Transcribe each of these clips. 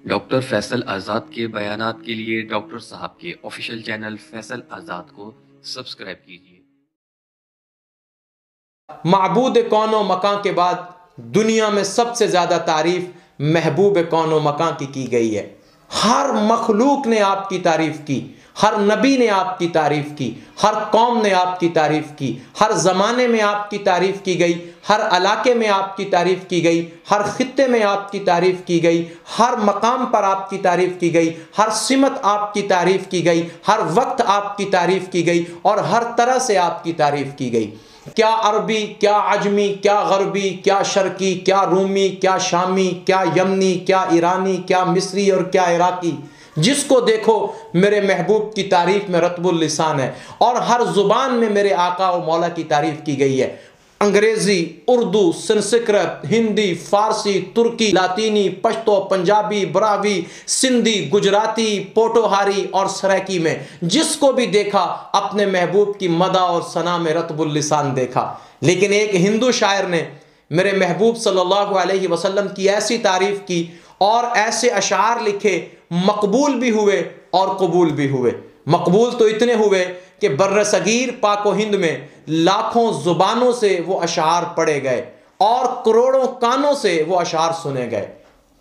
Doctor Faisal आज़ाद के बयानात के लिए डॉक्टर साहब के ऑफिशियल चैनल फैसल आज़ाद को सब्सक्राइब कीजिए। महबूब कौनो मकां के बाद दुनिया में सबसे ज़्यादा तारीफ महबूब कौनो मकां की गई है। हर मखलूक ने आपकी तारीफ की, हर नबी ने आपकी तारीफ की, हर कौम ने आपकी तारीफ की, हर ज़माने में आपकी तारीफ की गई, हर इलाके में आपकी तारीफ की गई, हर खित्ते में आपकी तारीफ की गई, हर मकाम पर आपकी तारीफ की गई, हर सिमत आपकी तारीफ की गई, हर वक्त आपकी तारीफ की गई और हर तरह से आपकी तारीफ की गई। क्या अरबी, क्या अजमी, क्या गरबी, क्या शर्की, क्या रूमी, क्या शामी, क्या यमनी, क्या ईरानी, क्या मिस्री और क्या इराकी, जिसको देखो मेरे महबूब की तारीफ में रतबुल लिसान है और हर जुबान में मेरे आका व मौला की तारीफ की गई है। अंग्रेजी, उर्दू, संस्कृत, हिंदी, फारसी, तुर्की, लातीनी, पश्तो, पंजाबी, ब्रावी, सिंधी, गुजराती, पोटोहारी और सराइकी में जिसको भी देखा अपने महबूब की मदा और सना में रतबुल लिसान देखा। लेकिन एक हिंदू शायर ने मेरे महबूब सल्लल्लाहु अलैहि वसल्लम की ऐसी तारीफ की और ऐसे अशार लिखे, मकबूल भी हुए और कबूल भी हुए। मकबूल तो इतने हुए कि बर्र सगीर पाको हिंद में लाखों जुबानों से वो अशार पढ़े गए और करोड़ों कानों से वो अशार सुने गए।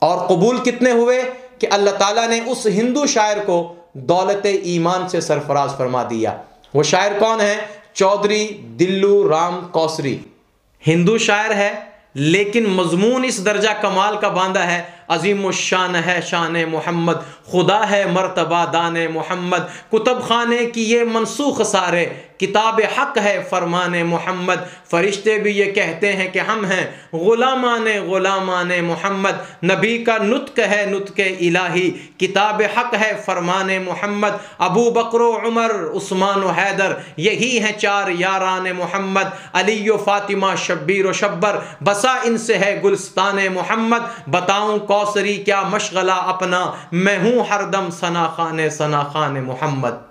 और कबूल कितने हुए कि अल्लाह ताला ने उस हिंदू शायर को दौलत ईमान से सरफराज फरमा दिया। वो शायर कौन है? चौधरी दिल्लू राम कौसरी। हिंदू शायर है लेकिन मजमून इस दर्जा कमाल का बांधा है, अजीम शान है शान मोहम्मद, खुदा है मर्तबा दान मोहम्मद, कुतुब खाने की ये मनसूख सारे, किताब हक है फरमान मोहम्मद, फरिश्ते भी ये कहते हैं कि हम हैं गुलामान मोहम्मद, नबी का नुत्क है नुत्क इलाही, किताब हक है फरमान मोहम्मद, अबू बकर उमर उस्मान व हैदर यही हैं चार यारान मोहम्मद, अली व फातिमा शब्बीर व शब्बर बसा इनसे है गुलस्तान मोहम्मद, बताऊं कौसरी क्या मशगला अपना, मैं हूँ हरदम सना खान मोहम्मद।